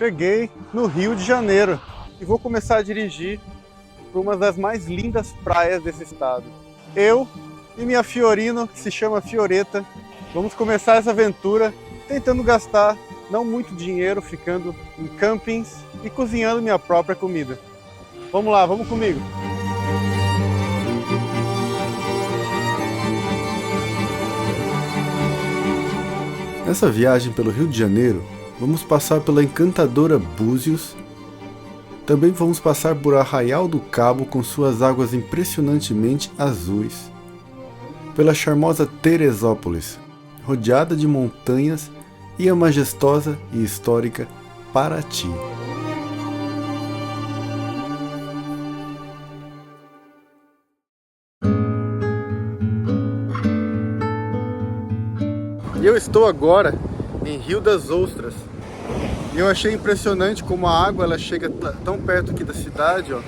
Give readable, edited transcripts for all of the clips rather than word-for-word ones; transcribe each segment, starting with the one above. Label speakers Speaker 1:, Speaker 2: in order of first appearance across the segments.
Speaker 1: Cheguei no Rio de Janeiro e vou começar a dirigir para uma das mais lindas praias desse estado. Eu e minha Fiorino, que se chama Fioretta, vamos começar essa aventura tentando gastar não muito dinheiro, ficando em campings e cozinhando minha própria comida. Vamos lá, vamos comigo! Nessa viagem pelo Rio de Janeiro, vamos passar pela encantadora Búzios. Também vamos passar por Arraial do Cabo com suas águas impressionantemente azuis. Pela charmosa Teresópolis, rodeada de montanhas, e a majestosa e histórica Paraty. E eu estou agora em Rio das Ostras. E eu achei impressionante como a água ela chega tão perto aqui da cidade, ó.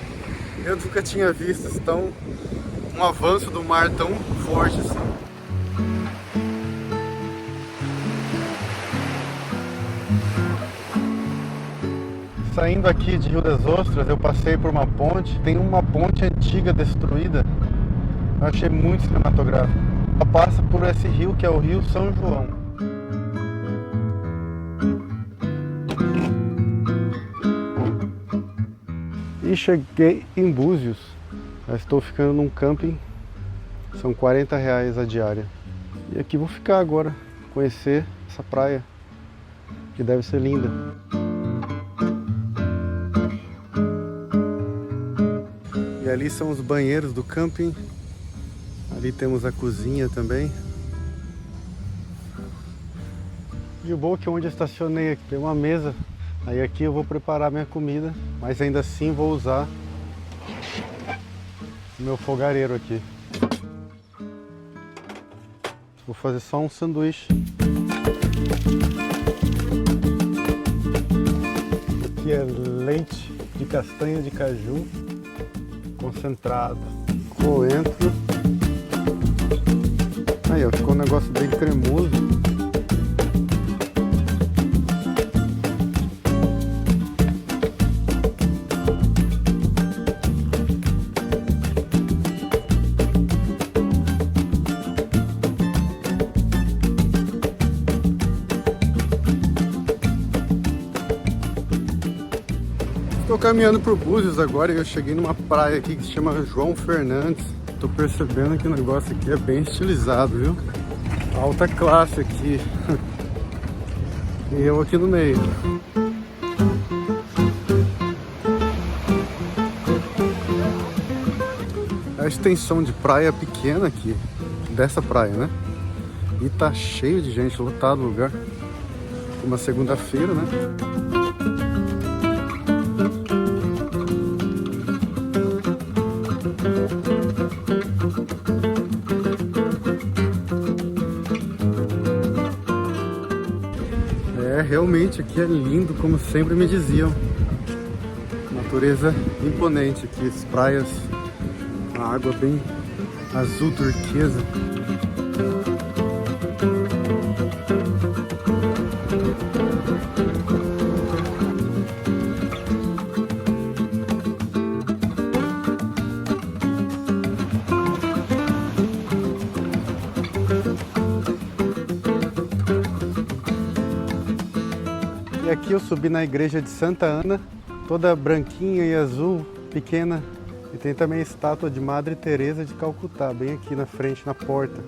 Speaker 1: Eu nunca tinha visto um avanço do mar tão forte assim. Saindo aqui de Rio das Ostras, eu passei por uma ponte. Tem uma ponte antiga destruída. Eu achei muito cinematográfico. Ela passa por esse rio que é o Rio São João. E cheguei em Búzios. Já estou ficando num camping. São R$40 a diária. E aqui vou ficar agora, conhecer essa praia, que deve ser linda. E ali são os banheiros do camping. Ali temos a cozinha também. E o bom é que onde eu estacionei aqui tem uma mesa. Aí aqui eu vou preparar minha comida, mas ainda assim vou usar o meu fogareiro aqui. Vou fazer só um sanduíche. Aqui é leite de castanha de caju concentrado, coentro. Aí ó, ficou um negócio bem cremoso. Estou caminhando por Búzios agora e eu cheguei numa praia aqui que se chama João Fernandes. Tô percebendo que o negócio aqui é bem estilizado, viu? Alta classe aqui. E eu aqui no meio. A extensão de praia pequena aqui, dessa praia, né? E tá cheio de gente, lotado o lugar. Uma segunda-feira, né? Realmente aqui é lindo, como sempre me diziam. Natureza imponente aqui, as praias, a água bem azul turquesa. E aqui eu subi na igreja de Santa Ana, toda branquinha e azul, pequena. E tem também a estátua de Madre Teresa de Calcutá, bem aqui na frente, na porta.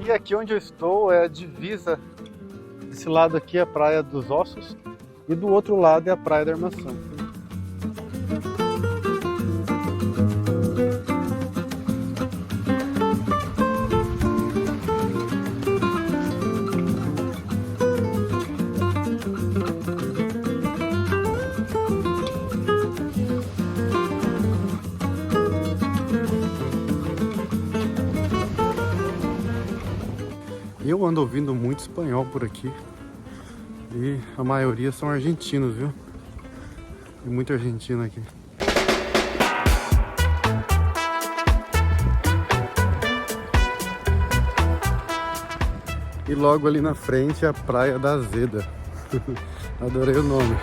Speaker 1: E aqui onde eu estou é a divisa. Desse lado aqui é a Praia dos Ossos. E do outro lado é a Praia da Armação. Eu ando ouvindo muito espanhol por aqui. E a maioria são argentinos, viu? Tem muito argentino aqui. E logo ali na frente é a Praia da Azeda. Adorei o nome.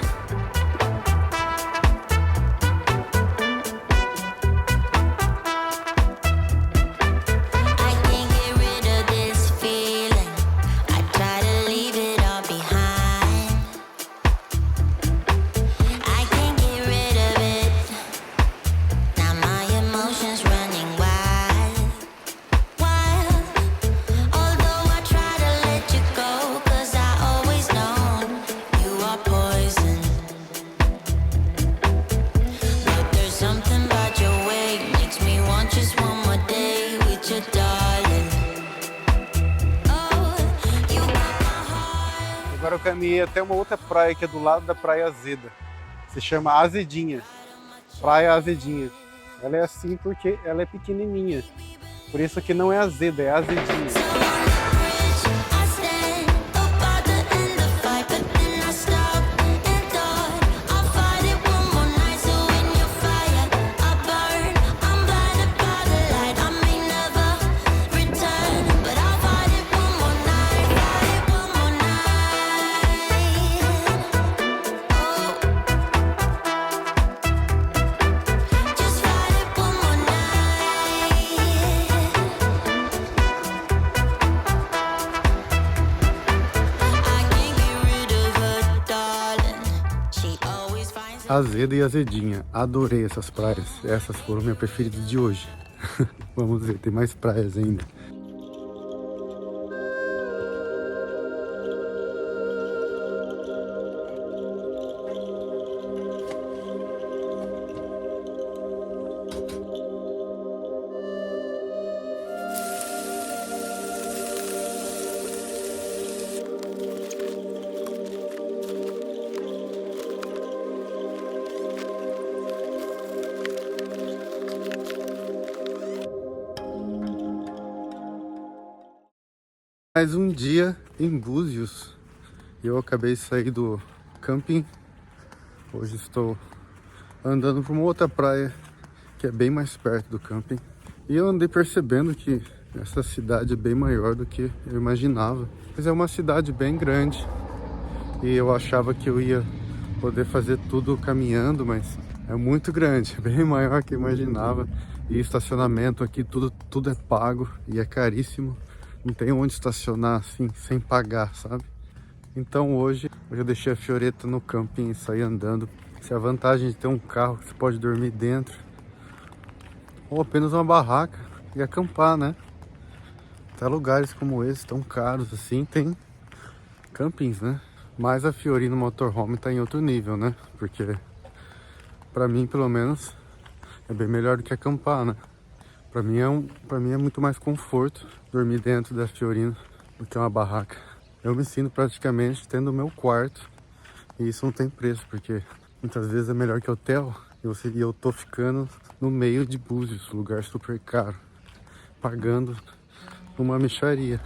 Speaker 1: Agora eu caminhei até uma outra praia que é do lado da Praia Azeda. Se chama Azedinha. Praia Azedinha. Ela é assim porque ela é pequenininha. Por isso que não é azeda, é azedinha. Azeda e Azedinha, adorei essas praias, essas foram minhas preferidas de hoje. Vamos ver, tem mais praias ainda. Mais um dia em Búzios. Eu acabei de sair do camping. Hoje estou andando para uma outra praia que é bem mais perto do camping. E eu andei percebendo que essa cidade é bem maior do que eu imaginava. Mas é uma cidade bem grande. E eu achava que eu ia poder fazer tudo caminhando, mas é muito grande, bem maior que eu imaginava. E estacionamento aqui, tudo é pago e é caríssimo. Não tem onde estacionar assim, sem pagar, sabe? Então hoje eu deixei a Fioretta no camping e saí andando. Essa é a vantagem de ter um carro que você pode dormir dentro. Ou apenas uma barraca e acampar, né? Até lugares como esse, tão caros assim, tem campings, né? Mas a Fiorino Motorhome tá em outro nível, né? Porque pra mim, pelo menos, é bem melhor do que acampar, né? Pra mim é muito mais conforto dormir dentro da Fiorino do que uma barraca. Eu me sinto praticamente tendo o meu quarto e isso não tem preço, porque muitas vezes é melhor que hotel e eu tô ficando no meio de Búzios, lugar super caro, pagando uma mixaria.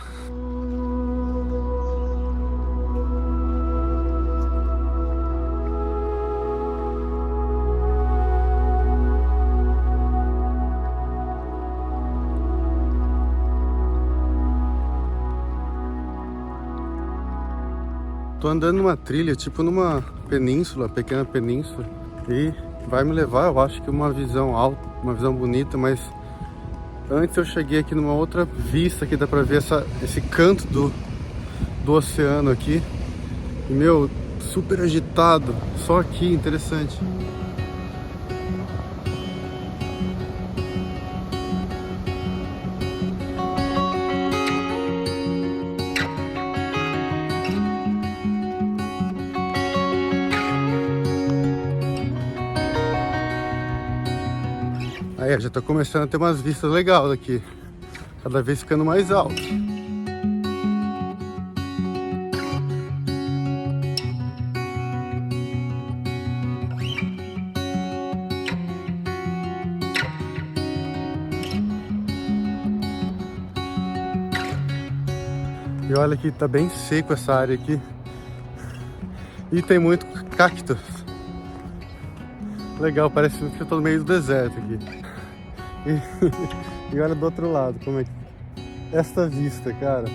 Speaker 1: Tô andando numa trilha, tipo numa península, pequena península, e vai me levar, eu acho que uma visão alta, uma visão bonita, mas antes eu cheguei aqui numa outra vista que dá pra ver esse canto do oceano aqui. E, meu, super agitado, só aqui, interessante. Aí, já tá começando a ter umas vistas legais aqui, cada vez ficando mais alto. E olha que tá bem seco essa área aqui. E tem muito cacto. Legal, parece que eu tô no meio do deserto aqui. E olha do outro lado, como é que... Esta vista, cara.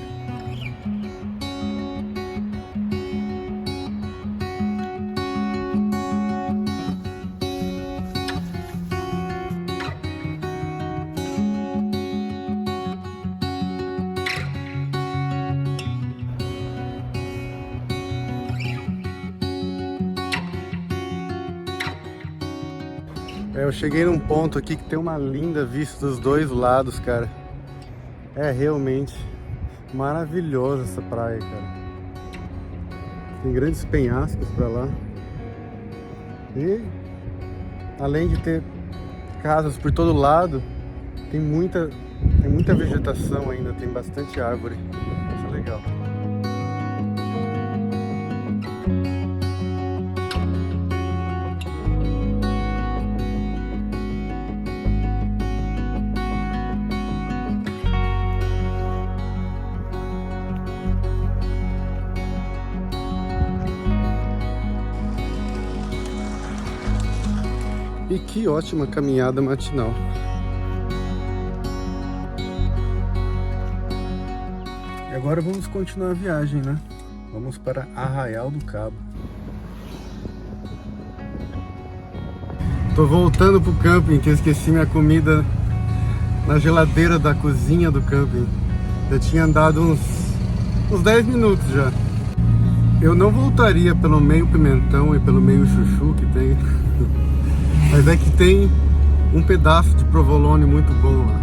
Speaker 1: Eu cheguei num ponto aqui que tem uma linda vista dos dois lados, cara. É realmente maravilhosa essa praia, cara. Tem grandes penhascos pra lá. E além de ter casas por todo lado, tem muita vegetação ainda, tem bastante árvore. Isso é legal. E que ótima caminhada matinal. E agora vamos continuar a viagem, né? Vamos para Arraial do Cabo. Tô voltando pro camping, que eu esqueci minha comida na geladeira da cozinha do camping. Eu tinha andado uns 10 minutos já. Eu não voltaria pelo meio pimentão e pelo meio chuchu que tem. Mas é que tem um pedaço de provolone muito bom lá.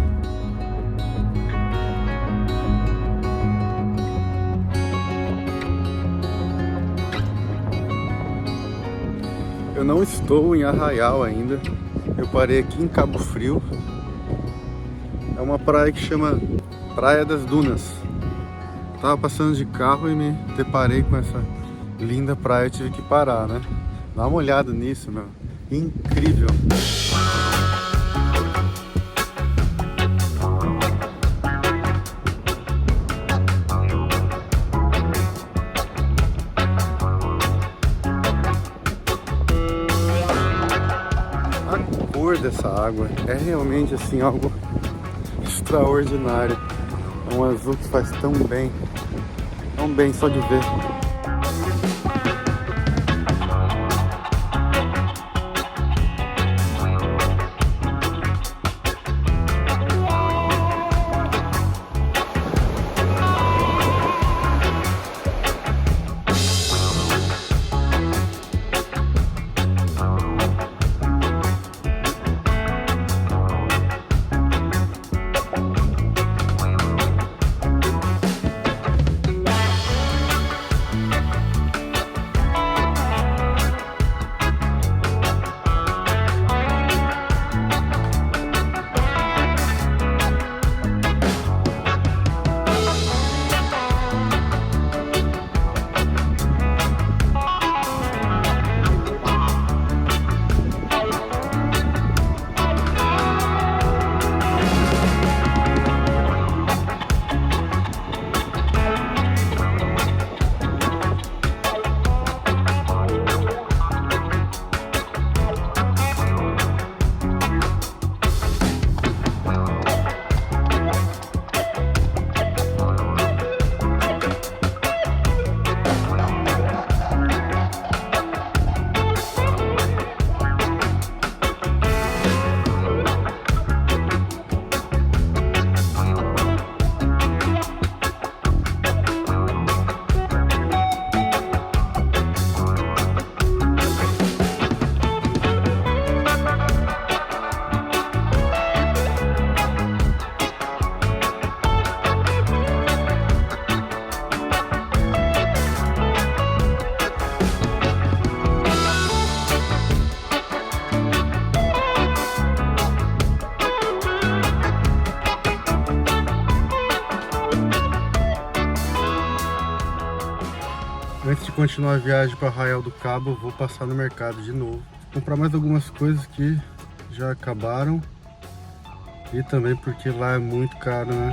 Speaker 1: Eu não estou em Arraial ainda. Eu parei aqui em Cabo Frio. É uma praia que chama Praia das Dunas. Tava passando de carro e me deparei com essa linda praia. Eu tive que parar, né? Dá uma olhada nisso, meu. Incrível. A cor dessa água é realmente assim algo extraordinário. É um azul que faz tão bem só de ver. Antes de continuar a viagem para Arraial do Cabo, eu vou passar no mercado de novo. Comprar mais algumas coisas que já acabaram. E também porque lá é muito caro, né?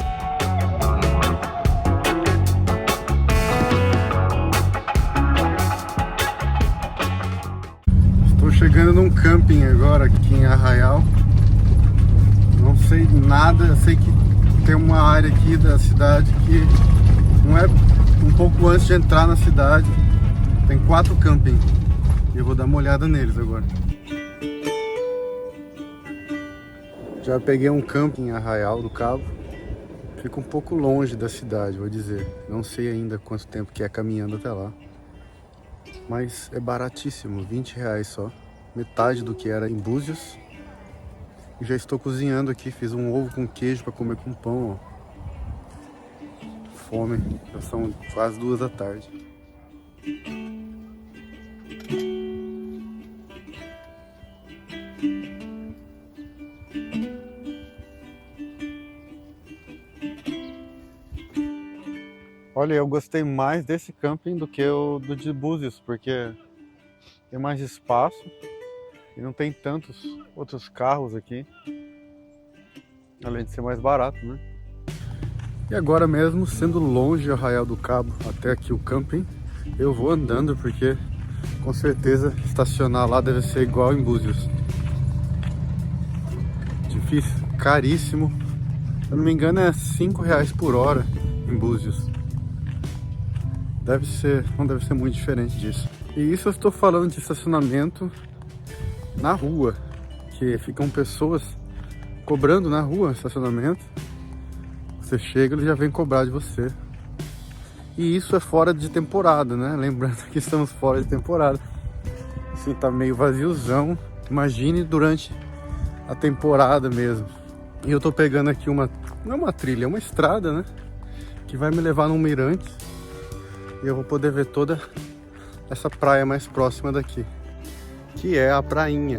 Speaker 1: Estou chegando chegando num camping agora aqui em Arraial. Não sei nada, eu sei que tem uma área aqui da cidade que não é um pouco antes de entrar na cidade. Tem 4 campings e eu vou dar uma olhada neles agora. Já peguei um camping em Arraial do Cabo. Fica um pouco longe da cidade, vou dizer. Não sei ainda quanto tempo que é caminhando até lá. Mas é baratíssimo, R$20 só. Metade do que era em Búzios. E já estou cozinhando aqui, fiz um ovo com queijo para comer com pão, ó. Fome, já são quase 2 da tarde. Olha, eu gostei mais desse camping do que o do de Búzios, porque tem mais espaço e não tem tantos outros carros aqui, além de ser mais barato, né? E agora mesmo, sendo longe de Arraial do Cabo até aqui o camping, eu vou andando porque com certeza estacionar lá deve ser igual em Búzios. Difícil, caríssimo. Se eu não me engano é R$5 por hora em Búzios. Não deve ser muito diferente disso. E isso eu estou falando de estacionamento na rua, que ficam pessoas cobrando na rua estacionamento. Você chega, ele já vem cobrar de você. E isso é fora de temporada, né? Lembrando que estamos fora de temporada. Assim, tá meio vaziozão. Imagine durante a temporada mesmo. E eu tô pegando aqui não é uma trilha, é uma estrada, né? Que vai me levar num mirante. E eu vou poder ver toda essa praia mais próxima daqui, que é a Prainha.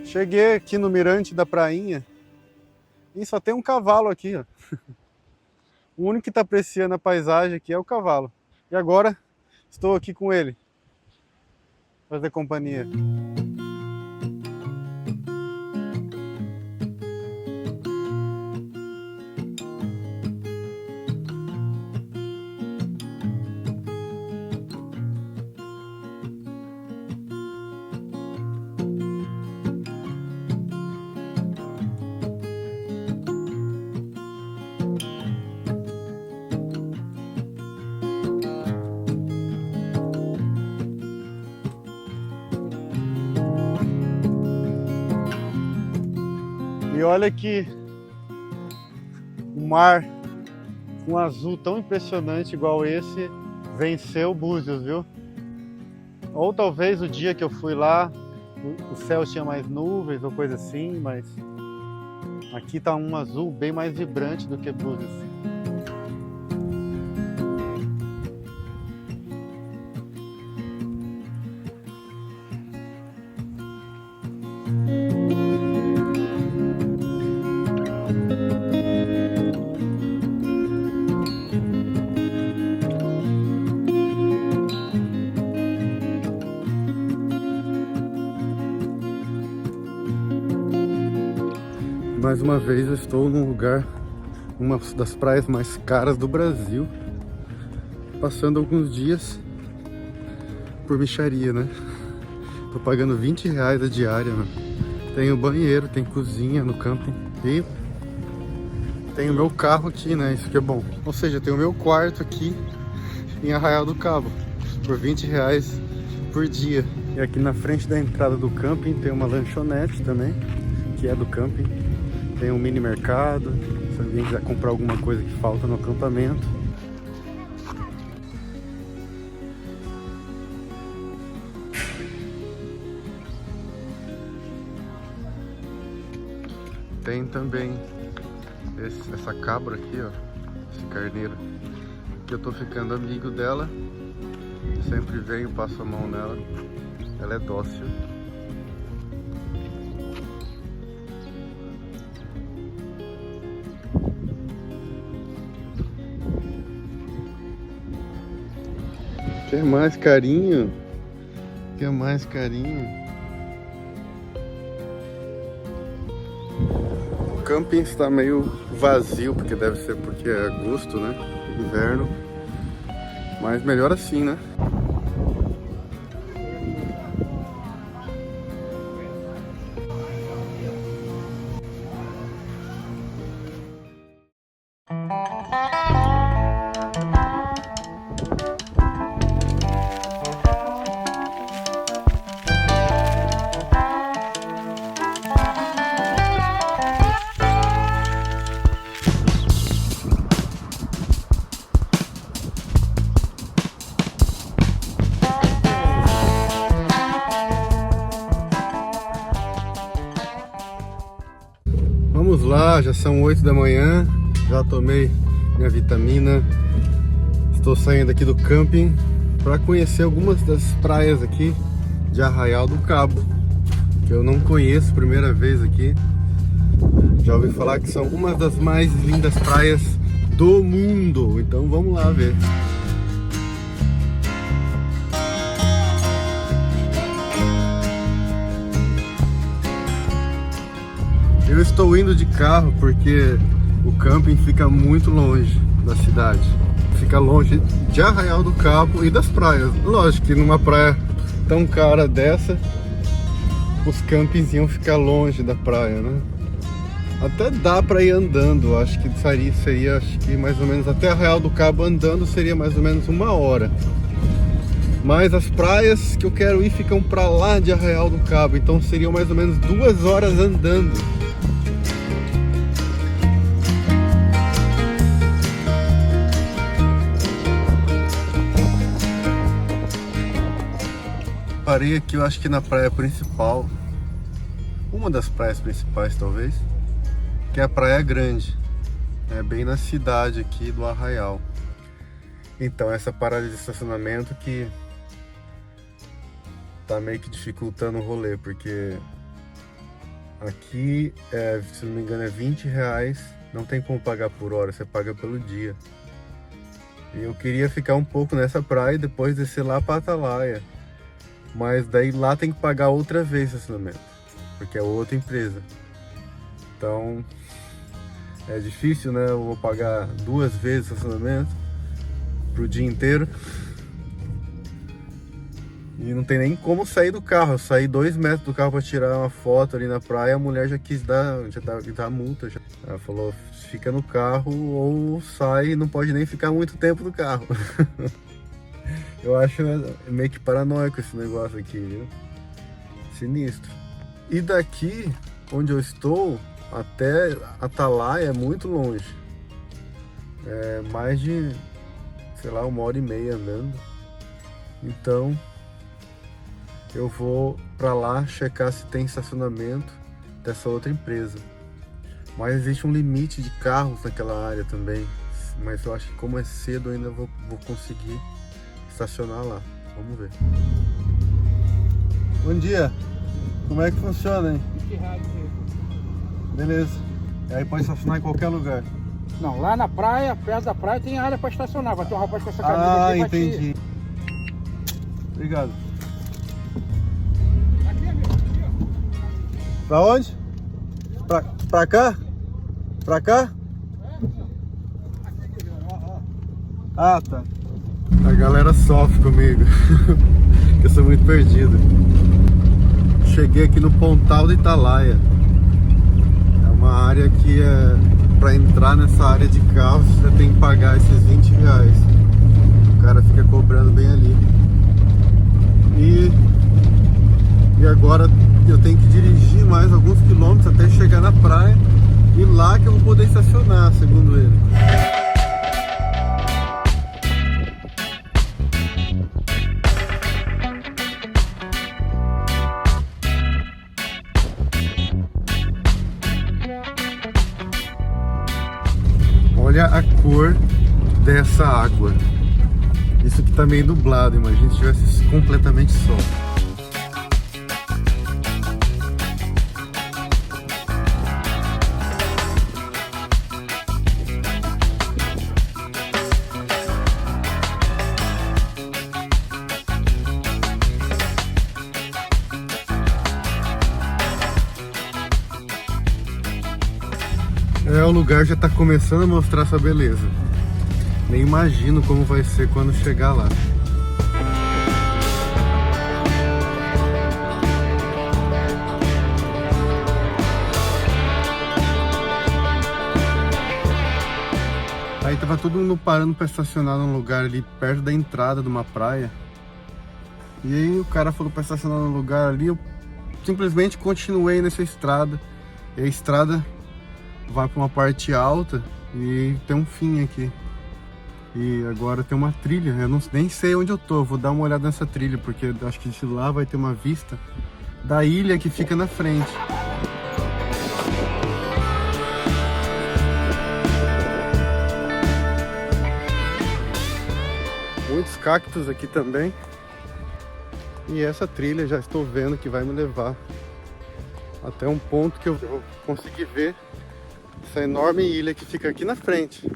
Speaker 1: Cheguei aqui no mirante da Prainha e só tem um cavalo aqui, ó. O único que está apreciando a paisagem aqui é o cavalo. E agora estou aqui com ele, para fazer companhia. E olha que o mar com um azul tão impressionante igual esse venceu Búzios, viu? Ou talvez o dia que eu fui lá o céu tinha mais nuvens ou coisa assim, mas aqui tá um azul bem mais vibrante do que Búzios. Mais uma vez eu estou num lugar, uma das praias mais caras do Brasil, passando alguns dias por mixaria, né? Tô pagando R$20 a diária, né? Tem o banheiro, tem cozinha no camping e tem o meu carro aqui, né? Isso que é bom. Ou seja, tem o meu quarto aqui em Arraial do Cabo por R$20 por dia. E aqui na frente da entrada do camping tem uma lanchonete também, que é do camping. Tem um mini mercado, se alguém quiser comprar alguma coisa que falta no acampamento. tem também essa cabra aqui, ó, esse carneiro, que eu tô ficando amigo dela, sempre venho, passo a mão nela, ela é dócil. Quer mais carinho? Quer mais carinho? O camping está meio vazio, porque deve ser porque é agosto, né? Inverno. Mas melhor assim, né? Vamos lá, já são 8 da manhã, já tomei minha vitamina, estou saindo aqui do camping para conhecer algumas das praias aqui de Arraial do Cabo, que eu não conheço, primeira vez aqui. Já ouvi falar que são algumas das mais lindas praias do mundo, então vamos lá ver. Eu estou indo de carro porque o camping fica muito longe da cidade. Fica longe de Arraial do Cabo e das praias. Lógico que numa praia tão cara dessa, os campings iam ficar longe da praia, né? Até dá para ir andando, acho que seria acho que mais ou menos até Arraial do Cabo andando seria mais ou menos 1 hora. Mas as praias que eu quero ir ficam para lá de Arraial do Cabo, então seriam mais ou menos 2 horas andando. Parei aqui, eu acho que na praia principal, uma das praias principais talvez, que é a Praia Grande, é bem na cidade aqui do Arraial. Então essa parada de estacionamento que tá meio que dificultando o rolê, porque aqui, se não me engano, é R$20, não tem como pagar por hora, você paga pelo dia. E eu queria ficar um pouco nessa praia e depois descer lá para Atalaia. Mas daí lá tem que pagar outra vez estacionamento, porque é outra empresa. Então é difícil, né? Eu vou pagar 2 vezes estacionamento pro dia inteiro. E não tem nem como sair do carro. Eu saí 2 metros do carro para tirar uma foto ali na praia, a mulher já quis dar multa. Já. Ela falou, fica no carro ou sai, não pode nem ficar muito tempo no carro. Eu acho meio que paranoico esse negócio aqui, viu? Sinistro. E daqui, onde eu estou, até Atalaia é muito longe. É mais de, sei lá, 1h30 andando. Então, eu vou pra lá checar se tem estacionamento dessa outra empresa. Mas existe um limite de carros naquela área também. Mas eu acho que como é cedo, eu ainda vou conseguir estacionar lá. Vamos ver. Bom dia. Como é que funciona, hein? Beleza. E aí pode estacionar em qualquer lugar.
Speaker 2: Não, lá na praia, perto da praia, tem área para estacionar. Vai ter um rapaz com essa camisa aqui.
Speaker 1: Entendi. Obrigado.
Speaker 2: Aqui, amigo. Aqui, ó.
Speaker 1: Pra onde? Pra cá? Pra cá? Ah, tá. A galera sofre comigo, que eu sou muito perdido. Cheguei aqui no Pontal do Italaia. É uma área que para entrar nessa área de carro você tem que pagar esses R$20. O cara fica cobrando bem ali. E agora eu tenho que dirigir mais alguns quilômetros até chegar na praia. E lá que eu vou poder estacionar, segundo ele. cor dessa água. Isso aqui tá meio nublado, imagina se tivesse completamente sol. O lugar já tá começando a mostrar sua beleza. Nem imagino como vai ser quando chegar lá. Aí tava todo mundo parando para estacionar num lugar ali perto da entrada de uma praia. E aí o cara falou para estacionar num lugar ali, eu simplesmente continuei nessa estrada. E a estrada vai para uma parte alta e tem um fim aqui. E agora tem uma trilha, eu nem sei onde eu tô, vou dar uma olhada nessa trilha, porque acho que de lá vai ter uma vista da ilha que fica na frente. Muitos cactos aqui também. E essa trilha já estou vendo que vai me levar até um ponto que eu vou conseguir ver essa enorme ilha que fica aqui na frente.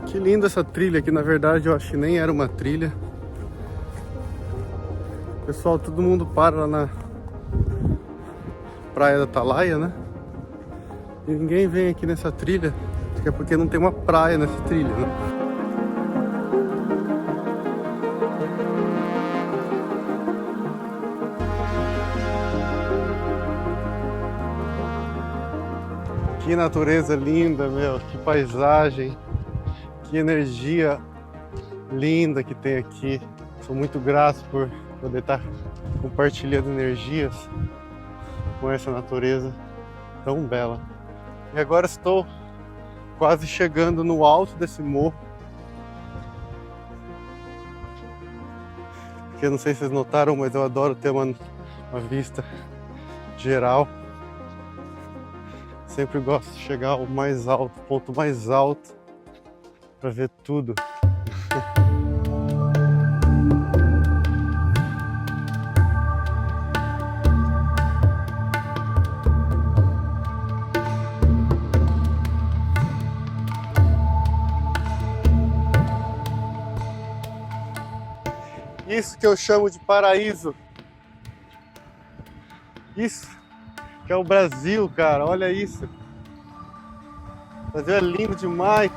Speaker 1: Que linda essa trilha aqui, na verdade eu acho que nem era uma trilha. Pessoal, todo mundo para lá na Praia da Atalaia, né? E ninguém vem aqui nessa trilha, acho que é porque não tem uma praia nessa trilha, né? Que natureza linda, meu, que paisagem. Que energia linda que tem aqui. Sou muito grato por poder estar compartilhando energias com essa natureza tão bela. E agora estou quase chegando no alto desse morro. Porque eu não sei se vocês notaram, mas eu adoro ter uma vista geral. Sempre gosto de chegar ao mais alto, ponto mais alto, para ver tudo. Isso que eu chamo de paraíso. Isso que é o Brasil, cara. Olha isso. O Brasil é lindo demais.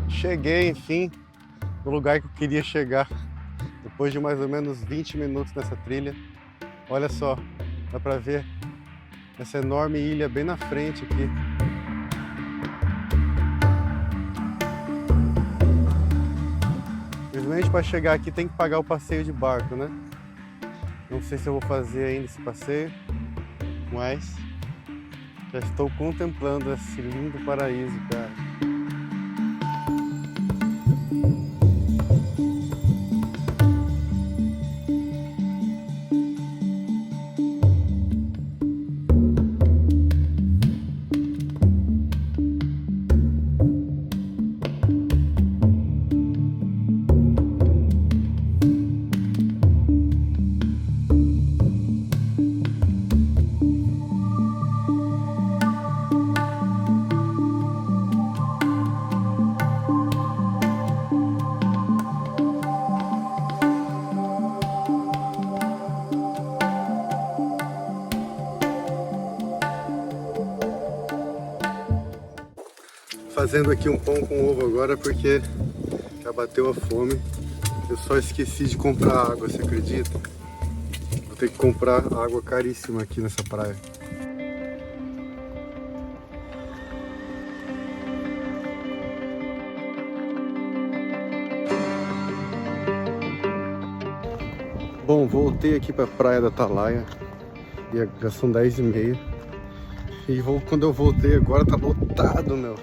Speaker 1: Cheguei, enfim, no lugar que eu queria chegar, depois de mais ou menos 20 minutos nessa trilha. Olha só, dá pra ver essa enorme ilha bem na frente aqui. Infelizmente, para chegar aqui tem que pagar o passeio de barco, né? Não sei se eu vou fazer ainda esse passeio, mas já estou contemplando esse lindo paraíso, cara. fazendo aqui um pão com ovo agora porque já bateu a fome. Eu só esqueci de comprar água, você acredita? Vou ter que comprar água caríssima aqui nessa praia. Bom, voltei aqui para a praia da Atalaia e já são 10h30 e quando eu voltei agora tá lotado, meu.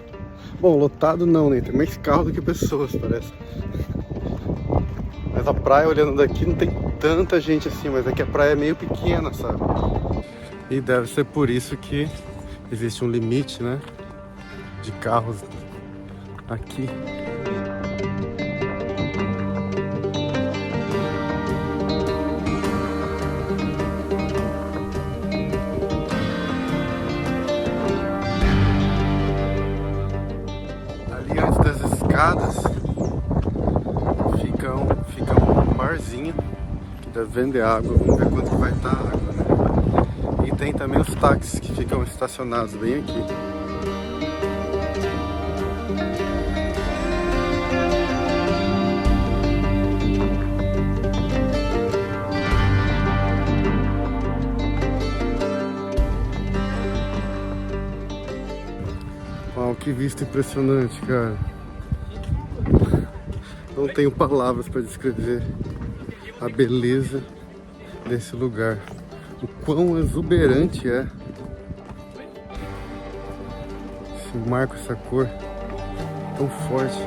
Speaker 1: Bom, lotado não, né? Tem mais carro do que pessoas, parece. Mas a praia, olhando daqui, não tem tanta gente assim, mas aqui a praia é meio pequena, sabe? E deve ser por isso que existe um limite, né, de carros aqui. Antes das escadas fica um barzinho que deve vender água. Vamos ver quanto que vai estar a água, né? E tem também os táxis que ficam estacionados bem aqui. Uau, que vista impressionante, cara. Não tenho palavras para descrever a beleza desse lugar. O quão exuberante é esse mar com essa cor tão forte.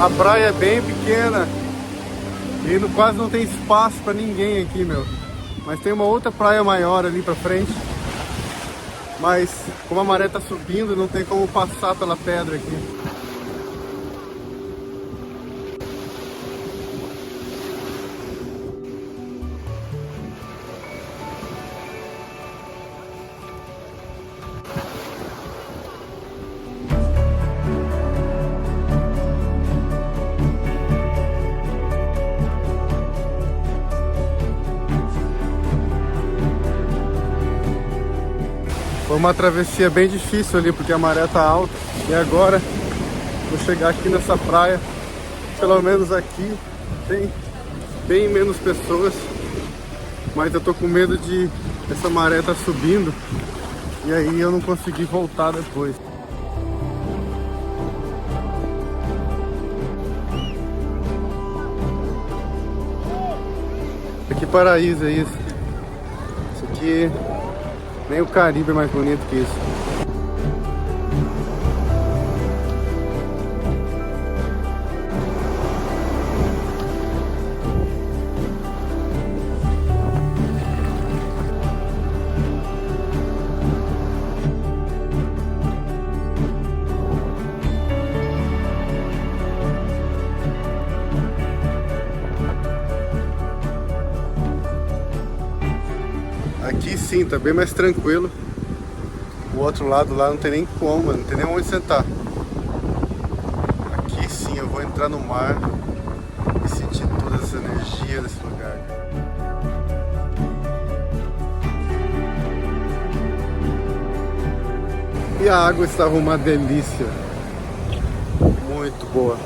Speaker 1: A praia é bem pequena e quase não tem espaço para ninguém aqui, meu. Mas tem uma outra praia maior ali pra frente. Mas como a maré tá subindo, não tem como passar pela pedra aqui. Foi uma travessia bem difícil ali, porque a maré tá alta. E agora, vou chegar aqui nessa praia. Pelo menos aqui tem bem menos pessoas. Mas eu tô com medo de essa maré tá subindo. E aí eu não consegui voltar depois. Que paraíso é isso? Isso aqui... Nem o Caribe é mais bonito que isso. Aqui sim, tá bem mais tranquilo. O outro lado lá não tem nem como, não tem nem onde sentar. Aqui sim eu vou entrar no mar e sentir toda essa energia desse lugar. E a água estava uma delícia. Muito boa.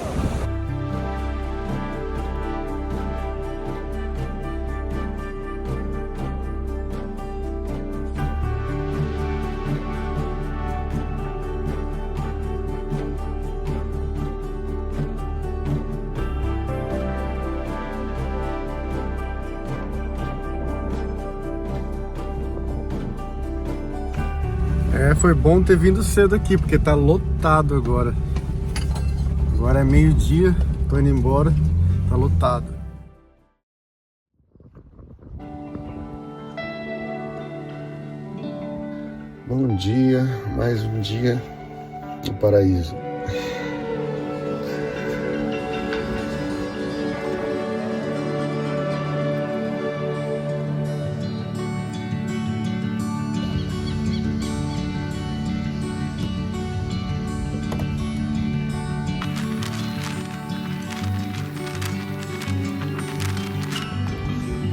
Speaker 1: foi bom ter vindo cedo aqui, porque tá lotado agora. Agora é meio-dia, tô indo embora, tá lotado.
Speaker 3: Bom dia, mais um dia no paraíso.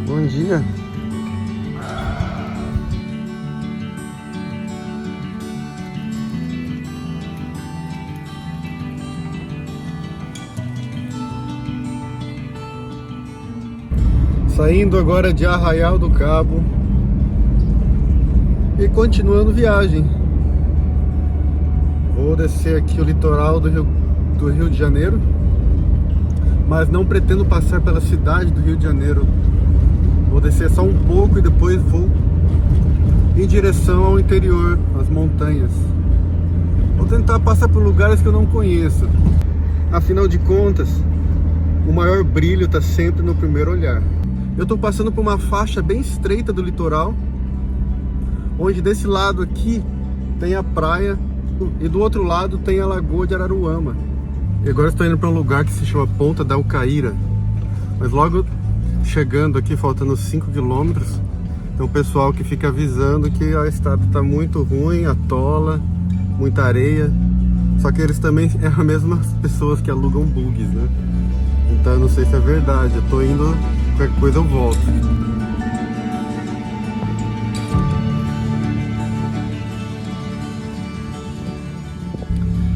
Speaker 1: Bom dia. Saindo agora de Arraial do Cabo e continuando viagem. Vou descer aqui o litoral do Rio de Janeiro, mas não pretendo passar pela cidade do Rio de Janeiro. Vou descer só um pouco e depois vou em direção ao interior, às montanhas. Vou tentar passar por lugares que eu não conheço. Afinal de contas, o maior brilho está sempre no primeiro olhar. Eu estou passando por uma faixa bem estreita do litoral, onde desse lado aqui tem a praia e do outro lado tem a Lagoa de Araruama. E agora estou indo para um lugar que se chama Ponta da Alcaíra. Mas logo chegando aqui, faltando 5 km, tem um pessoal que fica avisando que a estrada está muito ruim, atola, muita areia. Só que eles também são as mesmas pessoas que alugam bugs, né? Então eu não sei se é verdade, eu tô indo, qualquer coisa eu volto.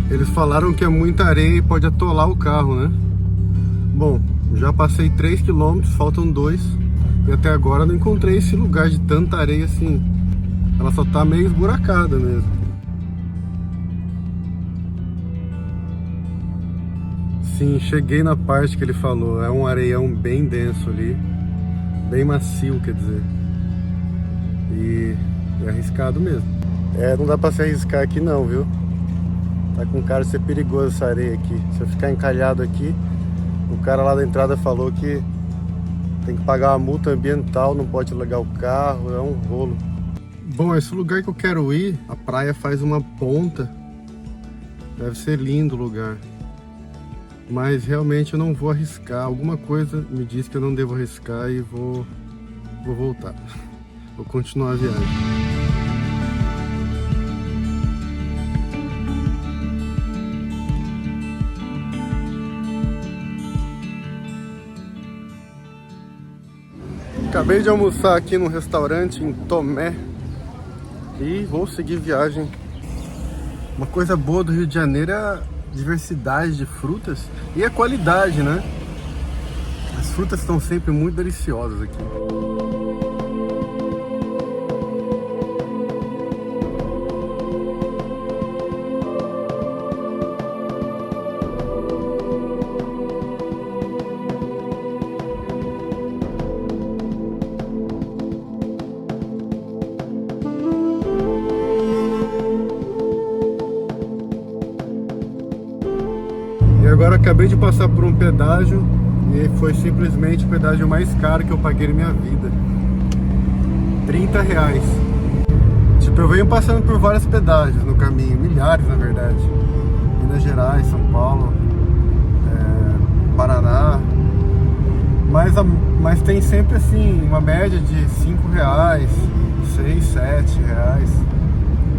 Speaker 1: Eles falaram que é muita areia e pode atolar o carro, né? Bom, já passei 3 km, faltam 2. E até agora não encontrei esse lugar de tanta areia assim. Ela só tá meio esburacada mesmo. Sim, cheguei na parte que ele falou. É um areião bem denso ali. Bem macio, quer dizer. E é arriscado mesmo. É, não dá pra se arriscar aqui não, viu? Tá com cara de ser perigoso essa areia aqui. Se eu ficar encalhado aqui, o cara lá da entrada falou que tem que pagar uma multa ambiental, não pode largar o carro, é um rolo. Bom, esse lugar que eu quero ir, a praia faz uma ponta. Deve ser lindo o lugar. Mas realmente eu não vou arriscar. Alguma coisa me diz que eu não devo arriscar e vou voltar. Vou continuar a viagem. Acabei de almoçar aqui num restaurante em Tomé e vou seguir viagem. Uma coisa boa do Rio de Janeiro é a diversidade de frutas e a qualidade, né? As frutas estão sempre muito deliciosas aqui. E agora acabei de passar por um pedágio e foi simplesmente o pedágio mais caro que eu paguei na minha vida. R$30. Tipo, eu venho passando por vários pedágios no caminho, milhares na verdade. Minas Gerais, São Paulo, Paraná. Mas tem sempre assim, uma média de R$5, 6, 7 reais.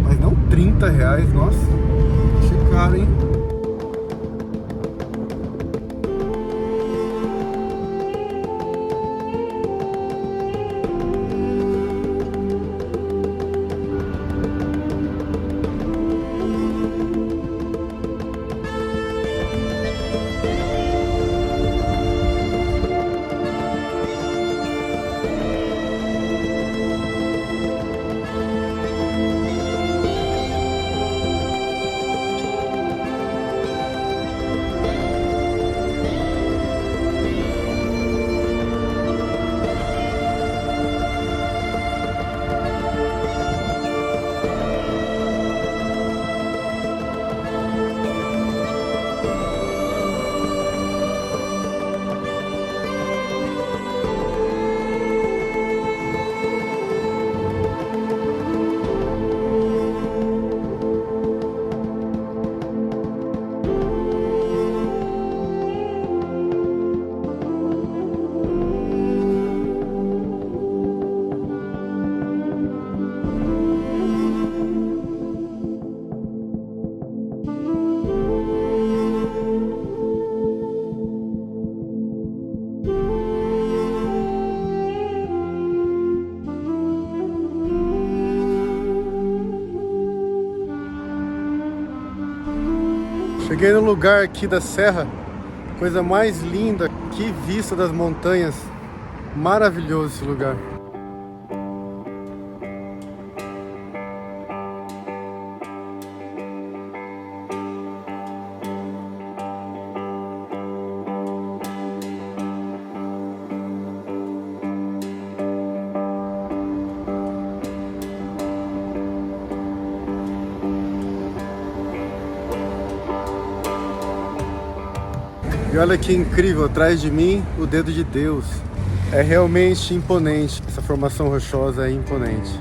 Speaker 1: Mas não R$30, nossa, achei caro, hein? Cheguei no lugar aqui da serra, coisa mais linda, que vista das montanhas, maravilhoso esse lugar. E olha que incrível, atrás de mim, o dedo de Deus. É realmente imponente, essa formação rochosa é imponente.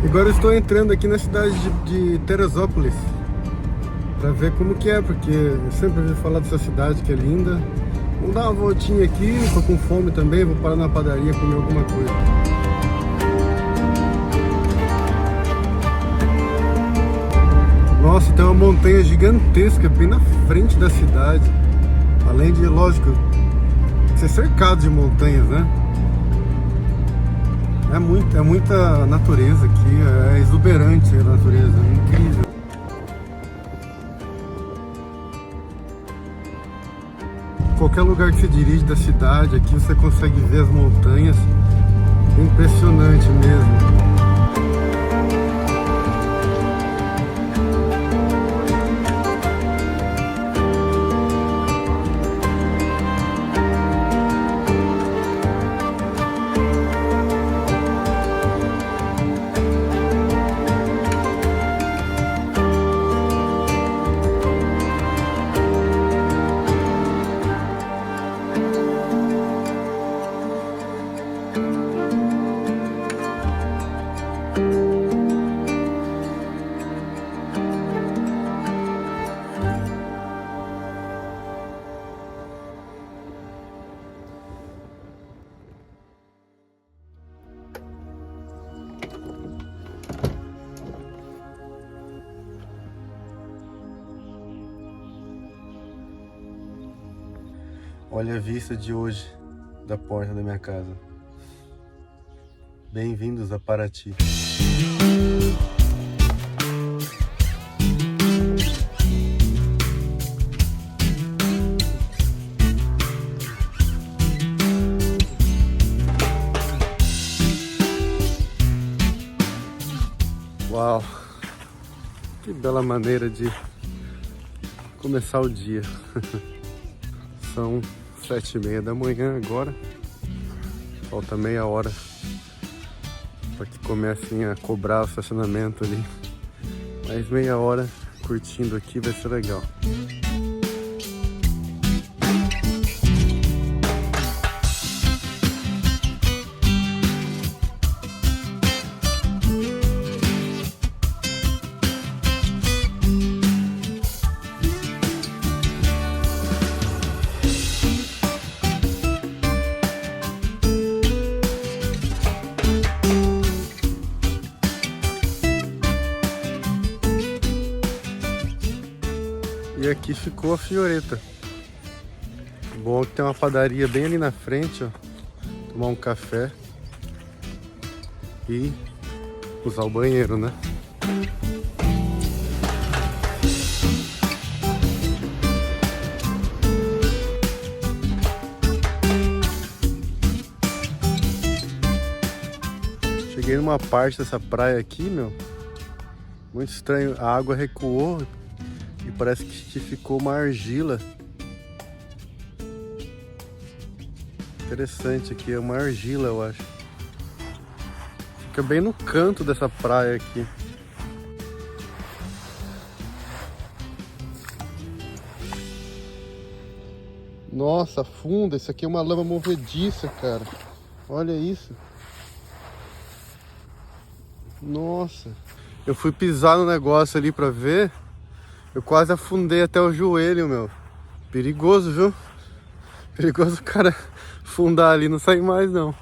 Speaker 1: Agora eu estou entrando aqui na cidade de Teresópolis para ver como que é, porque eu sempre ouvi falar dessa cidade que é linda. Vamos dar uma voltinha aqui, tô com fome também, vou parar na padaria comer alguma coisa. Nossa, tem uma montanha gigantesca bem na frente da cidade. Além de, lógico, ser cercado de montanhas, né? É muita natureza aqui, é exuberante a natureza, é incrível. Qualquer lugar que você dirige da cidade, aqui você consegue ver as montanhas, é impressionante mesmo. Olha a vista de hoje da porta da minha casa. Bem-vindos a Paraty. Uau! Que bela maneira de começar o dia. São 7h30 da manhã agora, falta meia hora para que comecem a cobrar o estacionamento ali, mais meia hora curtindo aqui vai ser legal. E aqui ficou a Fioretta. Bom que tem uma padaria bem ali na frente, ó. Tomar um café e usar o banheiro, né? Cheguei numa parte dessa praia aqui, meu, muito estranho. A água recuou E parece que ficou uma argila. Interessante aqui, é uma argila, eu acho. Fica bem no canto dessa praia aqui. Nossa, afunda, isso aqui é uma lama movediça, cara. Olha isso. Nossa. Eu fui pisar no negócio ali pra ver. Eu quase afundei até o joelho, meu. Perigoso, viu? Perigoso o cara afundar ali e não sair mais, não.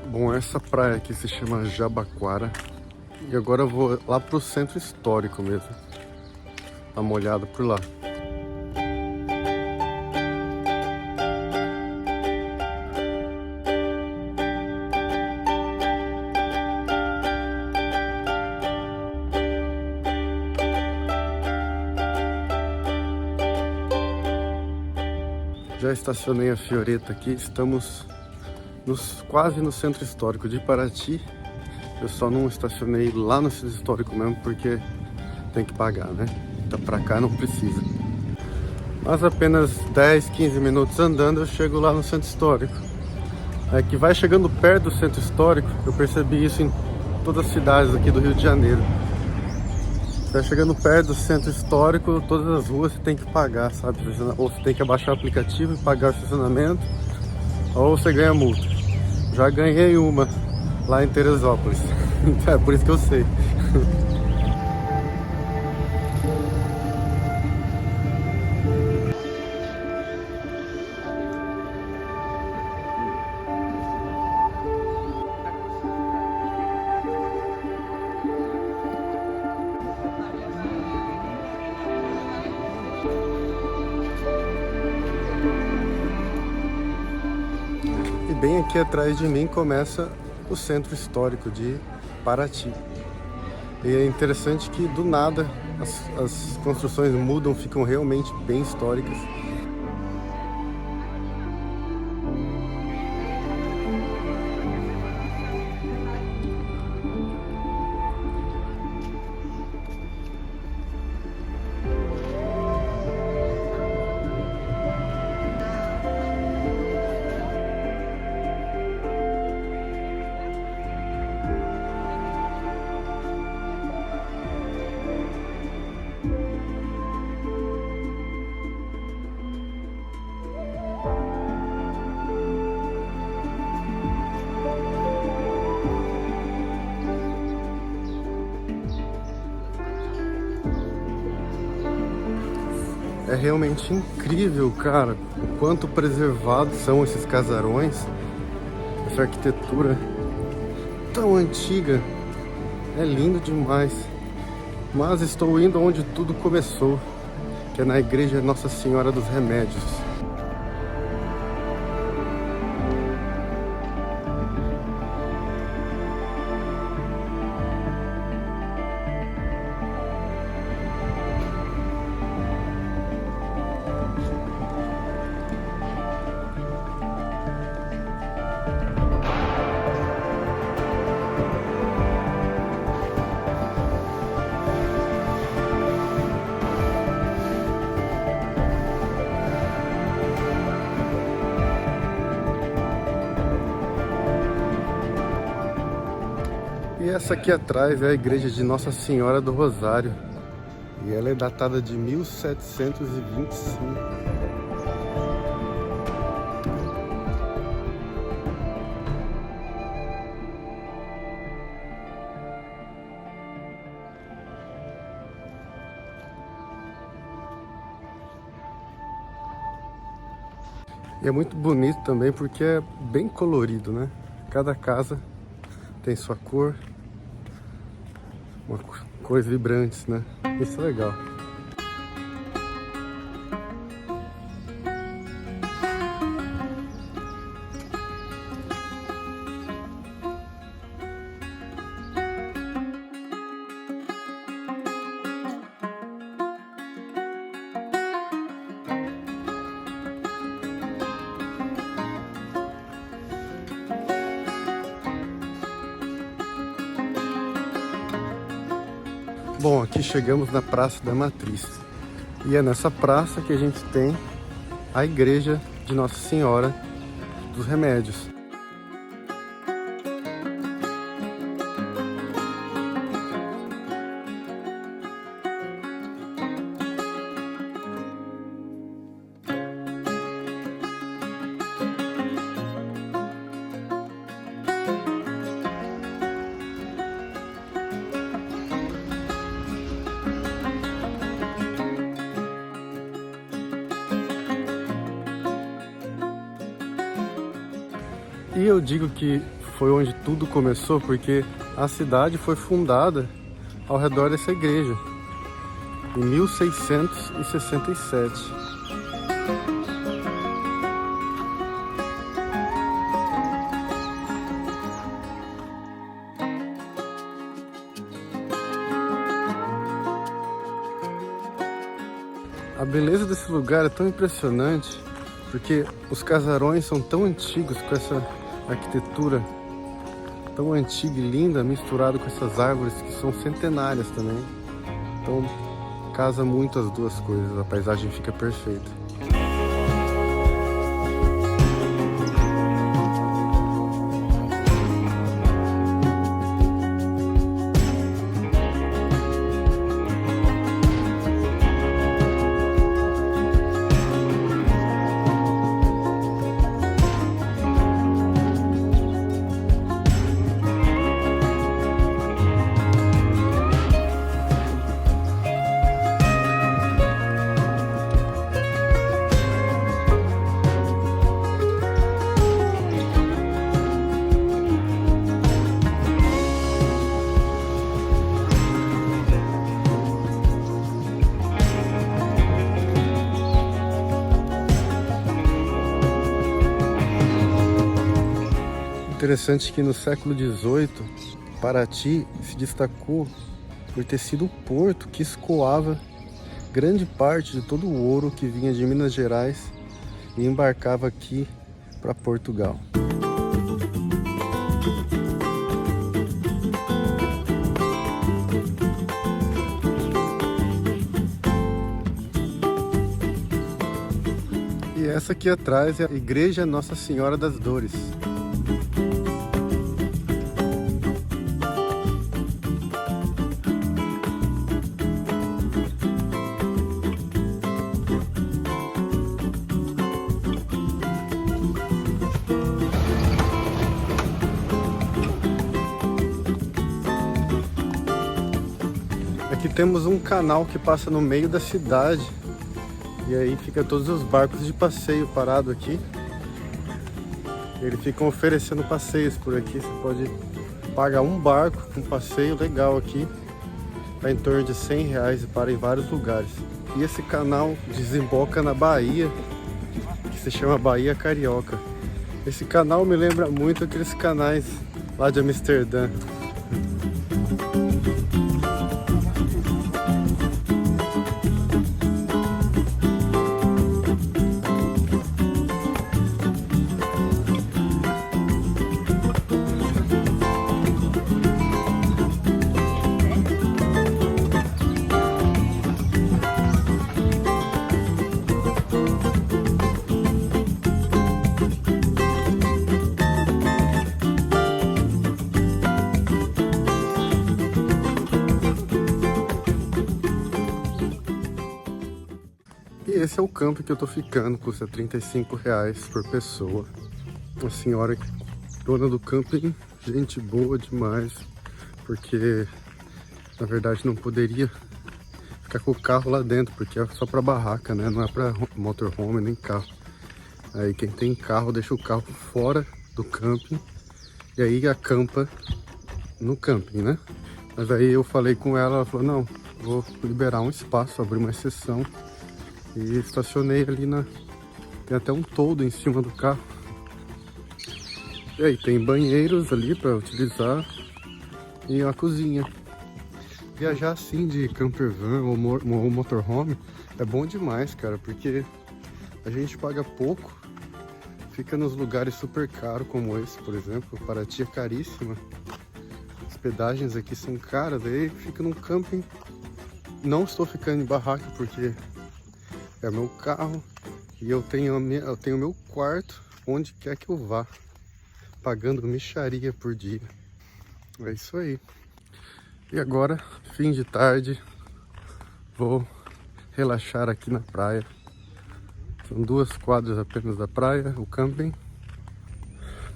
Speaker 1: Bom, essa praia aqui se chama Jabaquara. E agora eu vou lá pro centro histórico mesmo. Dar uma olhada por lá. Já estacionei a Fioreta aqui, estamos quase no centro histórico de Paraty. Eu só não estacionei lá no centro histórico mesmo porque tem que pagar, né? Então pra cá não precisa. Mas apenas 10, 15 minutos andando eu chego lá no centro histórico. É que vai chegando perto do centro histórico, eu percebi isso em todas as cidades aqui do Rio de Janeiro. Vai chegando perto do centro histórico, todas as ruas você tem que pagar, sabe? Ou você tem que abaixar o aplicativo e pagar o estacionamento, ou você ganha multa. Já ganhei uma lá em Teresópolis, então é por isso que eu sei. E bem aqui atrás de mim começa o centro histórico de Paraty. E é interessante que do nada as construções mudam, ficam realmente bem históricas. É realmente incrível, cara, o quanto preservados são esses casarões, essa arquitetura tão antiga, é lindo demais. Mas estou indo onde tudo começou, que é na igreja Nossa Senhora dos Remédios. E essa aqui atrás é a igreja de Nossa Senhora do Rosário. E ela é datada de 1725. E é muito bonito também porque é bem colorido, né? Cada casa tem sua cor. Cores vibrantes, né? Isso é legal. Bom, aqui chegamos na Praça da Matriz. E é nessa praça que a gente tem a igreja de Nossa Senhora dos Remédios. E eu digo que foi onde tudo começou porque a cidade foi fundada ao redor dessa igreja, em 1667. A beleza desse lugar é tão impressionante porque os casarões são tão antigos, com essa arquitetura tão antiga e linda, misturado com essas árvores que são centenárias também. Então casa muito as duas coisas, a paisagem fica perfeita. Interessante que no século XVIII, Paraty se destacou por ter sido o porto que escoava grande parte de todo o ouro que vinha de Minas Gerais e embarcava aqui para Portugal. E essa aqui atrás é a Igreja Nossa Senhora das Dores. Aqui temos um canal que passa no meio da cidade e aí fica todos os barcos de passeio parado aqui. Eles ficam oferecendo passeios por aqui. Você pode pagar um barco com passeio legal aqui, tá em torno de R$100 e para em vários lugares. E esse canal desemboca na Bahia, que se chama Baía Carioca. Esse canal me lembra muito aqueles canais lá de Amsterdã. E esse é o campo que eu tô ficando, custa R$35 por pessoa. Uma senhora dona do camping, gente boa demais, porque na verdade não poderia ficar com o carro lá dentro, porque é só pra barraca, né? Não é pra motorhome nem carro. Aí quem tem carro deixa o carro fora do camping e aí acampa no camping, né? Mas aí eu falei com ela, ela falou, não, vou liberar um espaço, abrir uma exceção. E estacionei ali tem até um toldo em cima do carro. E aí tem banheiros ali para utilizar e uma cozinha. Viajar assim de campervan ou motorhome é bom demais, cara, porque a gente paga pouco, fica nos lugares super caros como esse, por exemplo. Paraty é caríssima, hospedagens aqui são caras, aí fica num camping não estou ficando em barraca porque é meu carro e eu tenho meu quarto onde quer que eu vá, pagando mixaria por dia. É isso aí. E agora, fim de tarde, vou relaxar aqui na praia. São 2 quadras apenas da praia, o camping.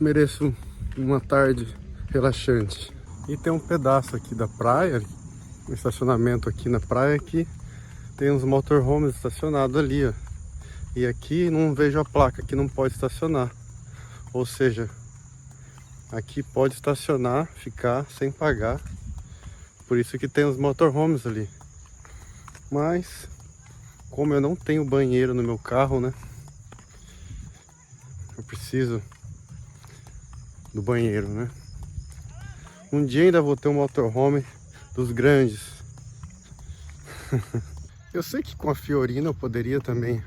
Speaker 1: Mereço uma tarde relaxante. E tem um pedaço aqui da praia, um estacionamento aqui na praia, que tem uns motorhomes estacionados ali, ó. E aqui não vejo a placa que não pode estacionar. Ou seja, aqui pode estacionar, ficar sem pagar. Por isso que tem os motorhomes ali. Mas, como eu não tenho banheiro no meu carro, né? Eu preciso do banheiro, né? Um dia ainda vou ter um motorhome dos grandes. Eu sei que com a Fiorino eu poderia também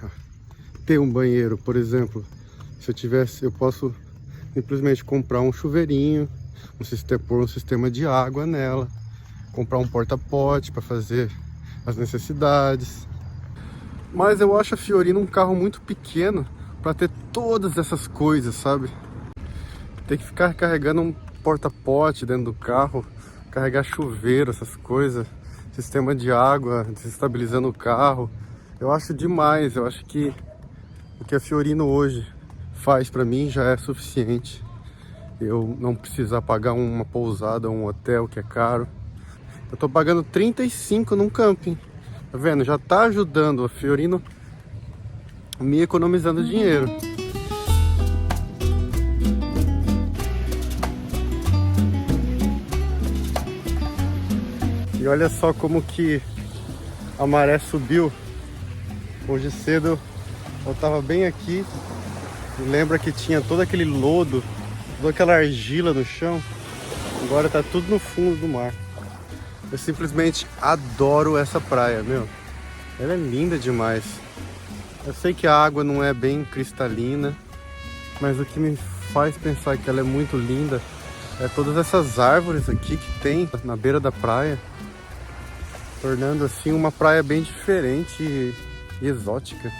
Speaker 1: ter um banheiro, por exemplo. Se eu tivesse, eu posso simplesmente comprar um chuveirinho, pôr um sistema de água nela, comprar um porta-pote para fazer as necessidades. Mas eu acho a Fiorino um carro muito pequeno para ter todas essas coisas, sabe? Tem que ficar carregando um porta-pote dentro do carro, carregar chuveiro, essas coisas, sistema de água, desestabilizando o carro. Eu acho demais. Eu acho que o que a Fiorino hoje faz para mim já é suficiente. Eu não precisar pagar uma pousada, um hotel que é caro. Eu tô pagando 35 num camping. Tá vendo? Já tá ajudando a Fiorino, me economizando dinheiro. E olha só como que a maré subiu. Hoje cedo eu tava bem aqui. E lembra que tinha todo aquele lodo, toda aquela argila no chão. Agora tá tudo no fundo do mar. Eu simplesmente adoro essa praia, meu. Ela é linda demais. Eu sei que a água não é bem cristalina, mas o que me faz pensar que ela é muito linda é todas essas árvores aqui que tem na beira da praia, tornando assim uma praia bem diferente e exótica.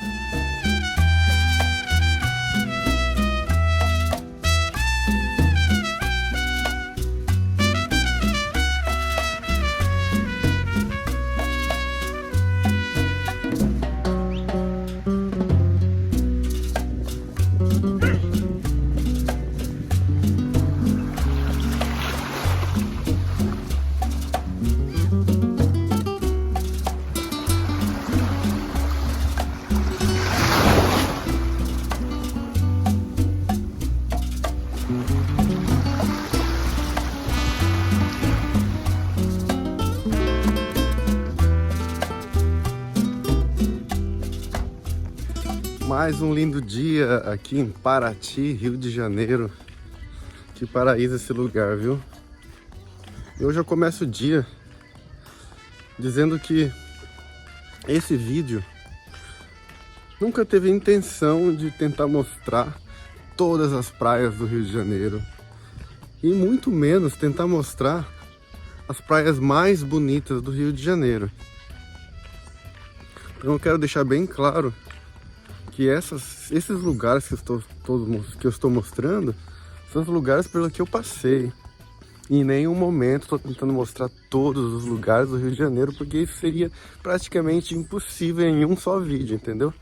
Speaker 1: Mais um lindo dia aqui em Paraty, Rio de Janeiro. Que paraíso esse lugar, viu? E hoje eu começo o dia dizendo que esse vídeo nunca teve a intenção de tentar mostrar todas as praias do Rio de Janeiro. E muito menos tentar mostrar as praias mais bonitas do Rio de Janeiro. Então eu quero deixar bem claro que esses lugares que eu estou mostrando são os lugares pelos que eu passei. E em nenhum momento estou tentando mostrar todos os lugares do Rio de Janeiro, porque isso seria praticamente impossível em um só vídeo, entendeu?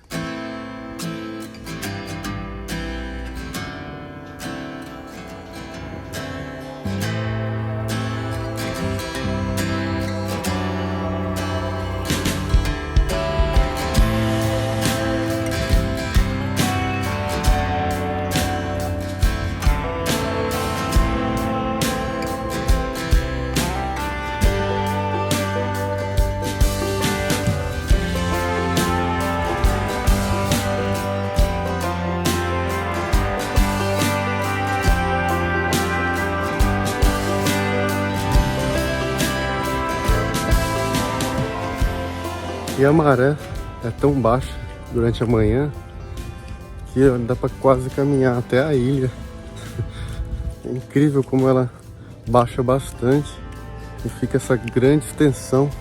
Speaker 1: E a maré é tão baixa durante a manhã que dá para quase caminhar até a ilha. É incrível como ela baixa bastante e fica essa grande extensão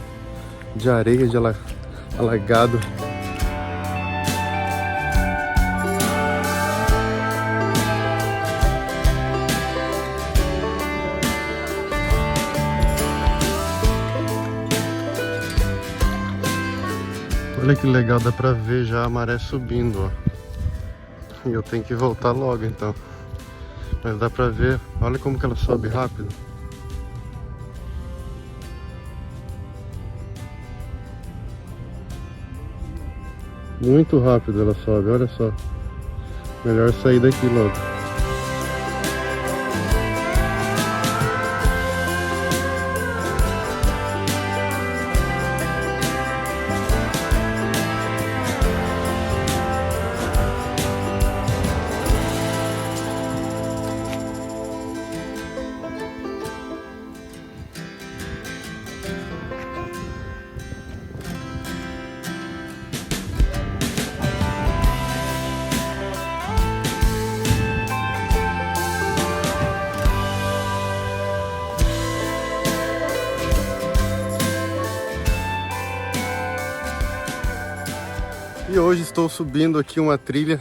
Speaker 1: de areia, de alagado. Olha que legal, dá pra ver já a maré subindo, ó. E eu tenho que voltar logo então. Mas dá pra ver, olha como que ela sobe rápido. Muito rápido ela sobe, olha só. Melhor sair daqui logo. E hoje estou subindo aqui uma trilha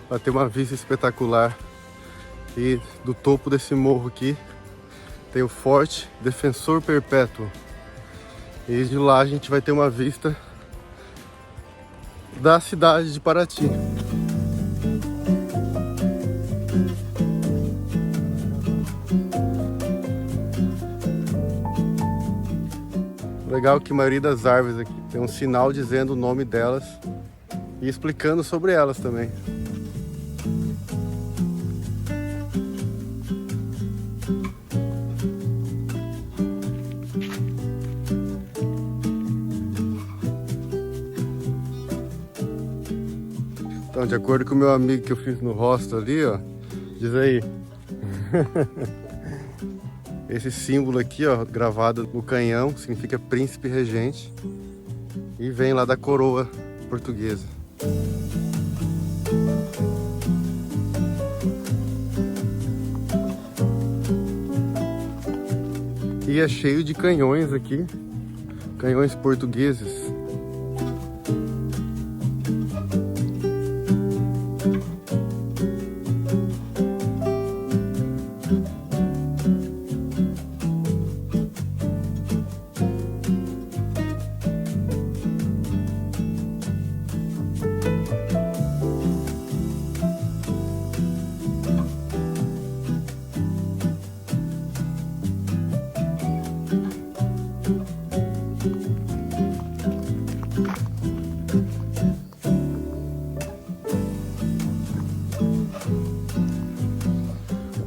Speaker 1: para ter uma vista espetacular. E do topo desse morro aqui tem o Forte Defensor Perpétuo. E de lá a gente vai ter uma vista da cidade de Paraty. Legal que a maioria das árvores aqui tem um sinal dizendo o nome delas e explicando sobre elas também. Então, de acordo com o meu amigo que eu fiz no hostel ali, ó, diz aí. Esse símbolo aqui, ó, gravado no canhão, significa príncipe regente e vem lá da coroa portuguesa. E é cheio de canhões aqui, canhões portugueses.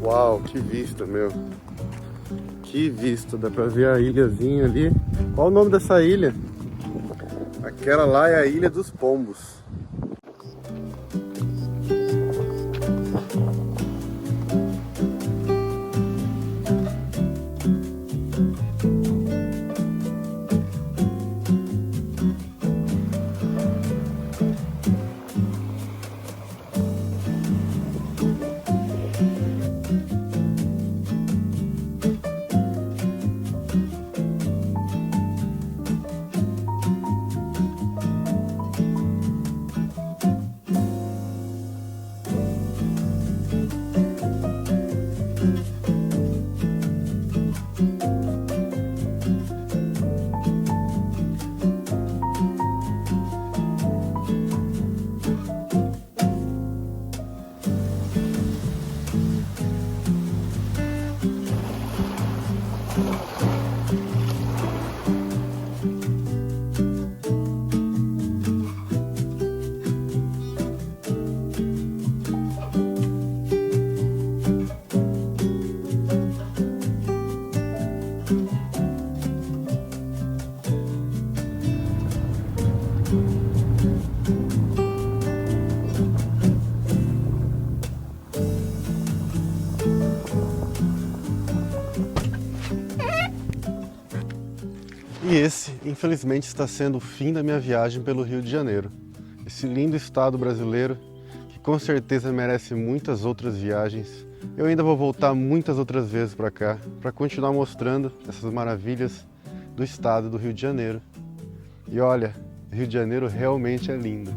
Speaker 1: Uau, que vista, meu. Que vista, dá pra ver a ilhazinha ali. Qual o nome dessa ilha? Aquela lá é a Ilha dos Pombos. E esse, infelizmente, está sendo o fim da minha viagem pelo Rio de Janeiro. Esse lindo estado brasileiro, que com certeza merece muitas outras viagens. Eu ainda vou voltar muitas outras vezes para cá, para continuar mostrando essas maravilhas do estado do Rio de Janeiro. E olha, Rio de Janeiro realmente é lindo.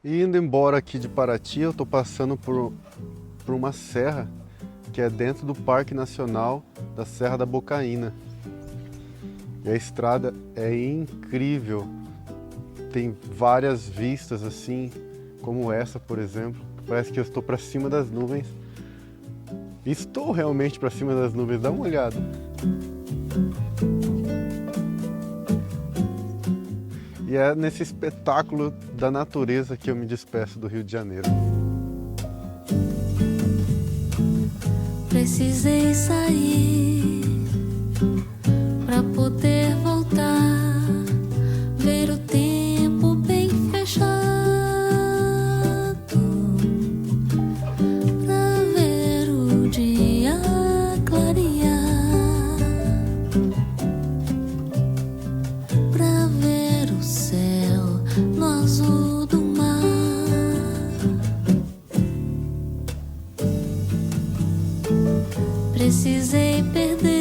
Speaker 1: E indo embora aqui de Paraty, eu estou passando por uma serra que é dentro do Parque Nacional da Serra da Bocaina. E a estrada é incrível. Tem várias vistas assim, como essa, por exemplo. Parece que eu estou para cima das nuvens. Estou realmente para cima das nuvens, dá uma olhada. E é nesse espetáculo da natureza que eu me despeço do Rio de Janeiro.
Speaker 4: Precisei sair pra poder voltar, ver o tempo bem fechado, pra ver o dia clarear, pra ver o céu no azul do mar. Precisei perder